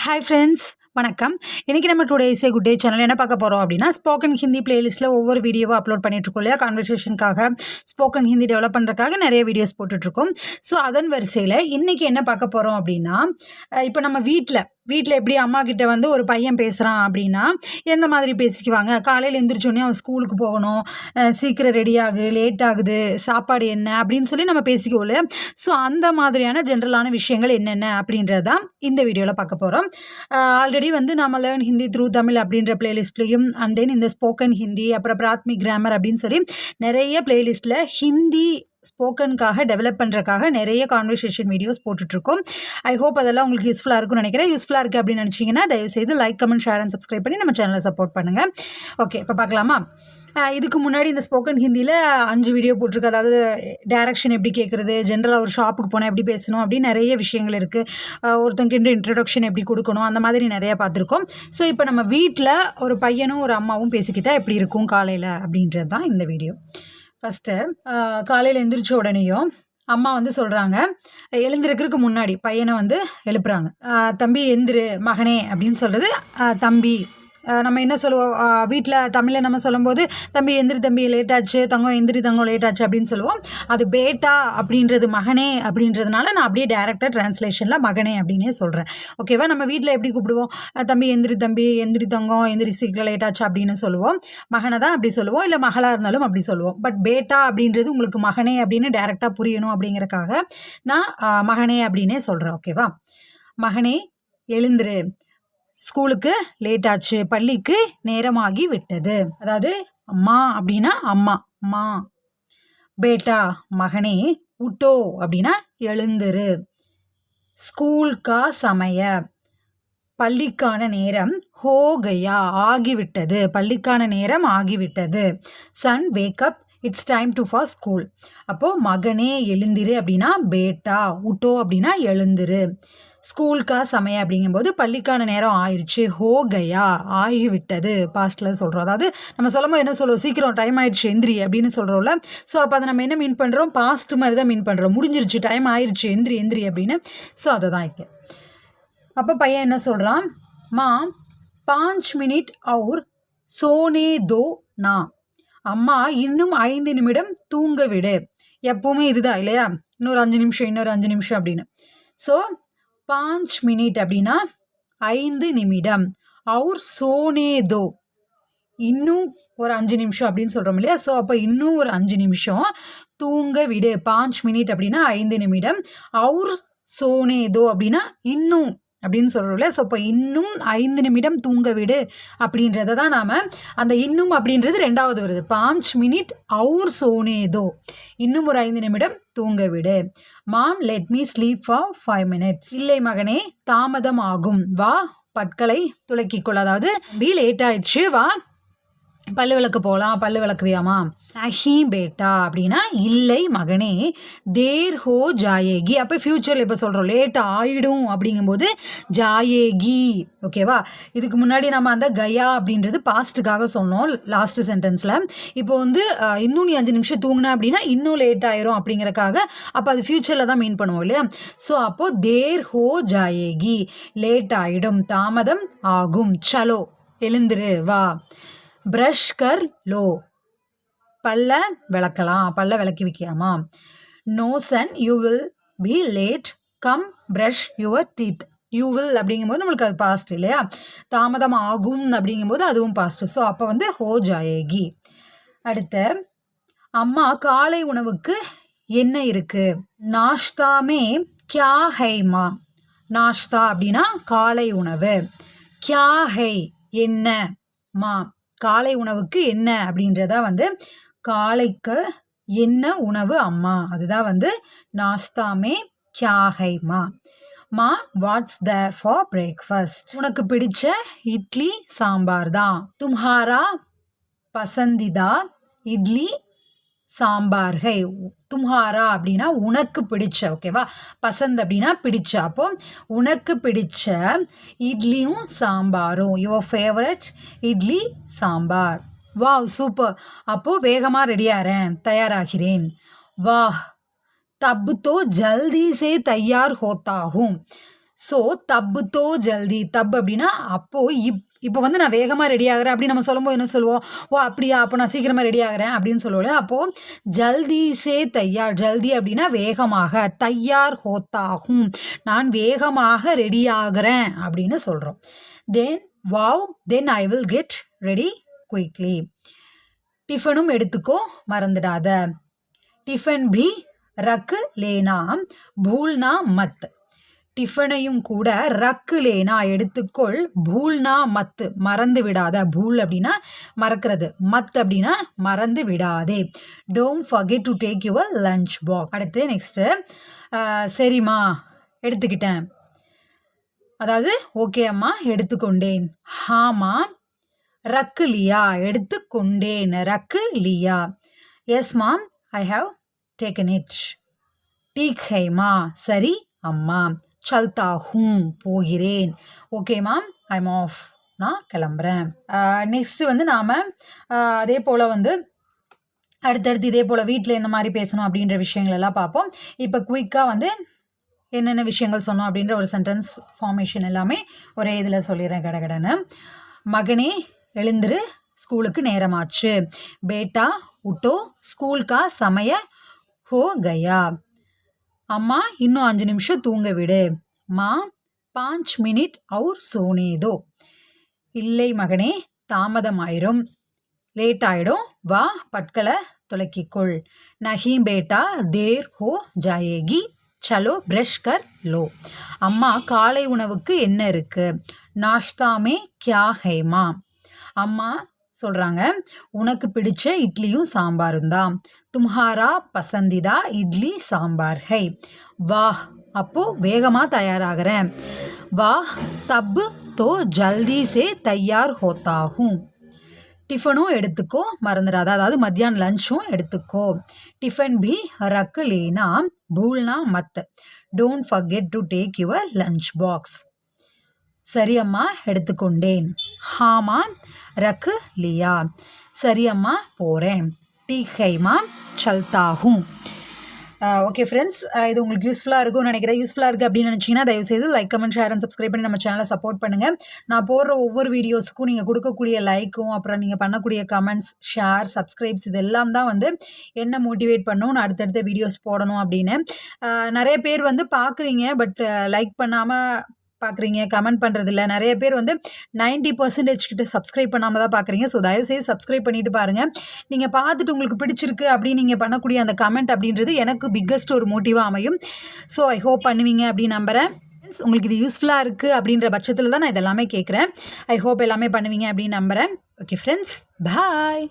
Hi friends, வணக்கம். இன்றைக்கி நம்ம today is a good day channel என்ன பார்க்க போகிறோம் அப்படின்னா, ஸ்போக்கன் ஹிந்தி பிளேலிஸ்ட்டில் ஒவ்வொரு வீடியோவாக அப்லோட் பண்ணிட்டுருக்கோம் இல்லையா? கான்வர்சேஷனுக்காக, ஸ்போக்கன் ஹிந்தி டெவலப் பண்ணுறதுக்காக நிறைய வீடியோஸ் போட்டுட்ருக்கோம். ஸோ அதன் வரிசையில் இன்றைக்கி என்ன பார்க்க போகிறோம் அப்படின்னா, இப்போ நம்ம வீட்டில் எப்படி அம்மா கிட்ட வந்து ஒரு பையன் பேசுகிறான் அப்படின்னா எந்த மாதிரி பேசிக்குவாங்க? காலையில் எழுந்திரிச்சோடனே அவன் ஸ்கூலுக்கு போகணும், சீக்கிரம் ரெடி ஆகு, லேட் ஆகுது, சாப்பாடு என்ன அப்படின்னு சொல்லி நம்ம பேசிக்குவோம் இல்லையா? ஸோ அந்த மாதிரியான ஜென்ரலான விஷயங்கள் என்னென்ன அப்படின்றது தான் இந்த வீடியோவில் பார்க்க போகிறோம். ஆல்ரெடி வந்து நம்ம லேர்ன் ஹிந்தி த்ரூ தமிழ் அப்படின்ற பிளேலிஸ்ட்லேயும் அண்ட் தென் இந்த ஸ்போக்கன் ஹிந்தி அப்புறம் பிராத்மிக் கிராமர் அப்படின்னு சொல்லி நிறைய பிளேலிஸ்ட்டில் ஹிந்தி ஸ்போக்கனுக்காக டெவலப் பண்ணுறதுக்காக நிறைய கான்வர்சேஷன் வீடியோஸ் போட்டுட்ருக்கோம். ஐ ஹோப் அதெல்லாம் உங்களுக்கு யூஸ்ஃபுல்லாக இருக்கும்னு நினைக்கிறேன். யூஸ்ஃபுல்லாக இருக்குது அப்படின்னு நினச்சிங்கன்னா தயவுசெய்து like, comment, share and subscribe பண்ணி நம்ம சேனலை சப்போர்ட் பண்ணுங்கள். ஓகே, இப்போ பார்க்கலாமா? இதுக்கு முன்னாடி இந்த ஸ்போக்கன் ஹிந்தியில் 5 வீடியோ போட்டிருக்கு. அதாவது டைரக்ஷன் எப்படி கேட்குறது, ஜென்ரலாக ஒரு ஷாப்புக்கு போனால் எப்படி பேசணும் அப்படின்னு நிறைய விஷயங்கள் இருக்குது. ஒருத்தங்கிட்ட இன்ட்ரடக்ஷன் எப்படி கொடுக்கணும், அந்த மாதிரி நிறையா பார்த்துருக்கோம். ஸோ இப்போ நம்ம வீட்டில் ஒரு பையனும் ஒரு அம்மாவும் பேசிக்கிட்டால் எப்படி இருக்கும் காலையில் அப்படின்றது தான் இந்த வீடியோ. ஃபஸ்ட்டு காலையில் எழுந்திரிச்ச உடனேயும் அம்மா வந்து சொல்கிறாங்க, எழுந்திருக்கிறதுக்கு முன்னாடி பையனை வந்து எழுப்புறாங்க. தம்பி எந்திரு மகனே அப்படின்னு சொல்கிறது தம்பி. நம்ம என்ன சொல்லுவோம், வீட்டில் தமிழில் நம்ம சொல்லும்போது தம்பி எந்திரி தம்பி லேட்டாச்சு, தங்கம் எந்திரி தங்கம் லேட்டாச்சு அப்படின்னு சொல்லுவோம். அது பேட்டா அப்படின்றது மகனே அப்படின்றதுனால நான் அப்படியே டைரக்டாக ட்ரான்ஸ்லேஷனில் மகனே அப்படின்னே சொல்கிறேன். ஓகேவா? நம்ம வீட்டில் எப்படி கூப்பிடுவோம், தம்பி எந்திரி தங்கம் எந்திரி சீக்கிரம் லேட்டாச்சு அப்படின்னு சொல்லுவோம். மகனை தான் அப்படி சொல்லுவோம், இல்லை மகளாக இருந்தாலும் அப்படி சொல்லுவோம். பட் பேட்டா அப்படின்றது உங்களுக்கு மகனே அப்படின்னு டைரெக்டாக புரியணும் அப்படிங்கிறக்காக நான் மகனே அப்படின்னே சொல்கிறேன். ஓகேவா? மகனே எழுந்திரு, ஸ்கூலுக்கு லேட் ஆச்சு, பள்ளிக்கு நேரமாகி விட்டது. அதாவது அம்மா அப்படின்னா அம்மா, பேட்டா மகனே, உட்டோ அப்படின்னா எழுந்திரு, ஸ்கூல் கா சமய பள்ளிக்கான நேரம், ஹோ கயா ஆகிவிட்டது, பள்ளிக்கான நேரம் ஆகிவிட்டது, son wake up it's time to for school. அப்போது மகனே எழுந்திரு அப்படின்னா பேட்டா, உட்டோ அப்படின்னா எழுந்திரு, ஸ்கூலுக்கா சமயம் அப்படிங்கும்போது பள்ளிக்கான நேரம் ஆயிடுச்சு, ஹோ கயா ஆகிவிட்டது பாஸ்ட்டில் சொல்கிறோம். அதாவது நம்ம சொல்லும்போது என்ன சொல்லுவோம், சீக்கிரம் டைம் ஆயிடுச்சு எந்திரி அப்படின்னு சொல்கிறோம்ல. ஸோ அப்போ அதை நம்ம என்ன மீன் பண்ணுறோம், பாஸ்ட் மாதிரி தான் மீன் பண்ணுறோம். முடிஞ்சிருச்சு, டைம் ஆயிடுச்சு, எந்திரி அப்படின்னு. ஸோ அதை தான் இருக்கு. அப்போ பையன் என்ன சொல்கிறான், மா 5 மினிட் அவுர் சோனே தோ நா, அம்மா இன்னும் 5 நிமிடம் தூங்க விடு. எப்போவுமே இதுதான் இல்லையா, இன்னொரு 5 நிமிஷம் அப்படின்னு. ஸோ 5 மினிட் அப்படின்னா 5 நிமிடம், அவுர் சோனே தோ இன்னும் ஒரு 5 நிமிஷம் அப்படின்னு சொல்கிறோம் இல்லையா? ஸோ அப்போ இன்னும் ஒரு 5 நிமிஷம் தூங்க விடு. 5 மினிட் அப்படின்னா 5 நிமிடம், அவுர் சோனே தோ அப்படின்னா இன்னும் அப்படின்னு சொல்கிறோம்ல. ஸோ இப்போ இன்னும் 5 நிமிடம் தூங்க விடு அப்படின்றத தான் நாம், அந்த இன்னும் அப்படின்றது ரெண்டாவது வருது. 5 மினிட் அவுர் சோனே தோ, இன்னும் ஒரு 5 நிமிடம் தூங்க விடு. Mom let me sleep for 5 minutes, இல்லை மகனே தாமதம் ஆகும், வா பற்களை துலக்கிக்கொள். அதாவது லேட் ஆயிடுச்சு, வா பல்லு விளக்கு போகலாம், பல்லு விளக்குவியாமா. நஹி பேட்டா அப்படின்னா இல்லை மகனே, தேர் ஹோ ஜாயேகி. அப்போ ஃப்யூச்சரில் இப்போ சொல்கிறோம் லேட் ஆகிடும் அப்படிங்கும்போது ஜாயேகி. ஓகேவா? இதுக்கு முன்னாடி நம்ம அந்த கயா அப்படின்றது பாஸ்ட்டுக்காக சொன்னோம் லாஸ்ட் சென்டென்ஸில். இப்போ வந்து இன்னும் நீ 5 நிமிஷம் தூங்கின அப்படின்னா இன்னும் லேட் ஆயிரும் அப்படிங்கிறக்காக அப்போ அது ஃப்யூச்சரில் தான் மீன் பண்ணுவோம் இல்லையா? ஸோ அப்போது தேர் ஹோ ஜாயேகி, லேட் ஆகிடும், தாமதம் ஆகும். சலோ எழுந்திரு, வா. ப்ரஷ் கர் லோ, பல்ல விளக்கலாம், பல்ல விளக்கி வைக்காமா. No son you will be late, come brush your teeth. You will அப்படிங்கும்போது நம்மளுக்கு அது பாஸ்ட் இல்லையா? தாமதம் ஆகும் அப்படிங்கும்போது அதுவும் பாஸ்ட். ஸோ அப்போ வந்து ஹோ ஜாயேகி. அடுத்து அம்மா காலை உணவுக்கு என்ன இருக்கு, நாஷ்தா மே கியா ஹைமா. நாஷ்தா அப்படின்னா காலை உணவு, கியா ஹை என்ன, மா காலை உணவுக்கு என்ன அப்படின்றதா வந்து காலைக்கு என்ன உணவு அம்மா, அதுதான் வந்து நாஸ்தாமே கியா ஹைமா. மா வாட்ஸ் தேர் ஃபார் பிரேக்ஃபாஸ்ட், உனக்கு பிடிச்ச இட்லி சாம்பார் தான். தும்ஹாரா பசந்திதா இட்லி சாம்பார் ஹை. தும்ஹாரா அப்படின்னா உனக்கு பிடிச்ச, ஓகேவா? பசந்த் அப்படின்னா பிடிச்ச. அப்போ உனக்கு பிடிச்ச இட்லியும் சாம்பாரும், your favourite idli sambar. Wow super. அப்போது வேகமாக ரெடியாகிறேன், தயாராகிறேன். வாஹ் தப் தோ ஜல்தி சே தயார் ஹோத்தா ஹூம். ஸோ தப்பு தோ ஜல்தி, தப் அப்படின்னா அப்போது இப்போ வந்து நான் வேகமாக ரெடி ஆகிறேன் அப்படின்னு நம்ம சொல்லும்போது என்ன சொல்லுவோம், ஓ அப்படியா அப்போ நான் சீக்கிரமாக ரெடி ஆகிறேன் அப்படின்னு சொல்லுவோம்ல. அப்போது ஜல்தி சே தையார், ஜல்தி அப்படின்னா வேகமாக, தையார் ஹோத்தாகும் நான் வேகமாக ரெடி ஆகிறேன் அப்படின்னு சொல்கிறோம். Then wow, then I will get ready quickly. டிஃபனும் எடுத்துக்கோ மறந்துடாத. டிஃபன் பி ரக்கு லேனா பூல்னா மத். டிஃபனையும் கூட ரக்கு லேனா எடுத்துக்கொள், பூல்னா மத்து மறந்து விடாத. பூல் அப்படின்னா மறக்கிறது, மத் அப்படின்னா மறந்து விடாதே. Don't forget to take your lunch box. அடுத்து நெக்ஸ்ட்டு சரிம்மா எடுத்துக்கிட்டேன், அதாவது ஓகே அம்மா எடுத்துக்கொண்டேன். ஹாமா ரக்கு லியா எடுத்துக்கொண்டேன், ரக்கு லியா. Yes mom I have taken it. டீக் ஹை மா சரி அம்மா. சல்தா ஹூம் போகிறேன். ஓகே மேம் ஐம் ஆஃப் நான் கிளம்புறேன். நெக்ஸ்ட்டு வந்து நாம் அதே போல் வந்து அடுத்தடுத்து இதே போல் வீட்டில் இந்த மாதிரி பேசணும் அப்படின்ற விஷயங்கள் எல்லாம் பார்ப்போம். இப்போ குயிக்காக வந்து என்னென்ன விஷயங்கள் சொன்னோம் அப்படின்ற ஒரு சென்டென்ஸ் ஃபார்மேஷன் எல்லாமே ஒரே இதில் சொல்லிடுறேன் கடகடன்னு. மகனே எழுந்துரு ஸ்கூலுக்கு நேரமாச்சு. பேட்டா உட்டோ ஸ்கூல் கா சமய ஹோ கயா. அம்மா இன்னும் 5 நிமிஷம் தூங்க விடு. மா 5 மினிட் அவுர் சோனே தோ. இல்லை மகனே தாமதம் ஆயிரும், லேட் ஆயிடும், வா பட்களை துலக்கிக்கொள். நஹீம் பேட்டா தேர் ஹோ ஜாயேகி, சலோ பிரஷ் கர் லோ. அம்மா காலை உணவுக்கு என்ன இருக்கு? நாஷ்தா மே கியா ஹை மா. அம்மா சொல்கிறாங்க உனக்கு பிடிச்ச இட்லியும் சாம்பாரும் தான். தும்ஹாரா பசந்திதா இட்லி சாம்பார் ஹை. வாஹ் அப்போது வேகமாக தயாராகிறேன். வாஹ் தப் தோ ஜல்தி சே தையார் ஹோத்தாகும். டிஃபனும் எடுத்துக்கோ மறந்துடாத, அதாவது மத்தியானம் லஞ்சும் எடுத்துக்கோ. டிஃபன் பி ரக்கு லேனா பூல்னா மத். Don't forget to take your lunch box. சரி அம்மா எடுத்துக்கொண்டேன். ஹாமா ரக்கு லியா சரி அம்மா போகிறேன். டீக் ஹை மா சல்தா ஹூம். ஓகே ஃப்ரெண்ட்ஸ், இது உங்களுக்கு யூஸ்ஃபுல்லாக இருக்கும்னு நினைக்கிறேன். யூஸ்ஃபுல்லாக இருக்குது அப்படின்னு நினச்சிங்கன்னா தயவுசெய்து like comment share and subscribe பண்ணி நம்ம சேனலை சப்போர்ட் பண்ணுங்கள். நான் போடுற ஒவ்வொரு வீடியோஸுக்கும் நீங்கள் கொடுக்கக்கூடிய லைக்கும் அப்புறம் நீங்கள் பண்ணக்கூடிய கமெண்ட்ஸ் ஷேர் சப்ஸ்கிரைப்ஸ் இதெல்லாம் தான் வந்து என்ன மோட்டிவேட் பண்ணும் நான் அடுத்தடுத்த வீடியோஸ் போடணும் அப்படின்னு. நிறைய பேர் வந்து பார்க்குறீங்க, பட் லைக் பண்ணாமல் பார்க்குறீங்க, கமெண்ட் பண்ணுறதில்ல. நிறைய பேர் வந்து 90% கிட்ட சப்ஸ்கிரைப் பண்ணாமல் தான் பார்க்குறீங்க. ஸோ தயவுசெய்து சப்ஸ்கிரைப் பண்ணிவிட்டு பாருங்கள். நீங்கள் பார்த்துட்டு உங்களுக்கு பிடிச்சிருக்கு அப்படின்னு நீங்கள் பண்ணக்கூடிய அந்த கமெண்ட் அப்படின்றது எனக்கு பிக்கஸ்ட் ஒரு மோட்டிவாக அமையும். ஸோ ஐ ஹோப் பண்ணுவீங்க அப்படின்னு நம்புகிறேன். உங்களுக்கு இது யூஸ்ஃபுல்லாக இருக்குது அப்படின்ற பட்சத்தில் தான் நான் இதெல்லாமே கேட்குறேன். ஐ ஹோப் எல்லாமே பண்ணுவீங்க அப்படின்னு நம்புகிறேன். ஓகே ஃப்ரெண்ட்ஸ், பாய்.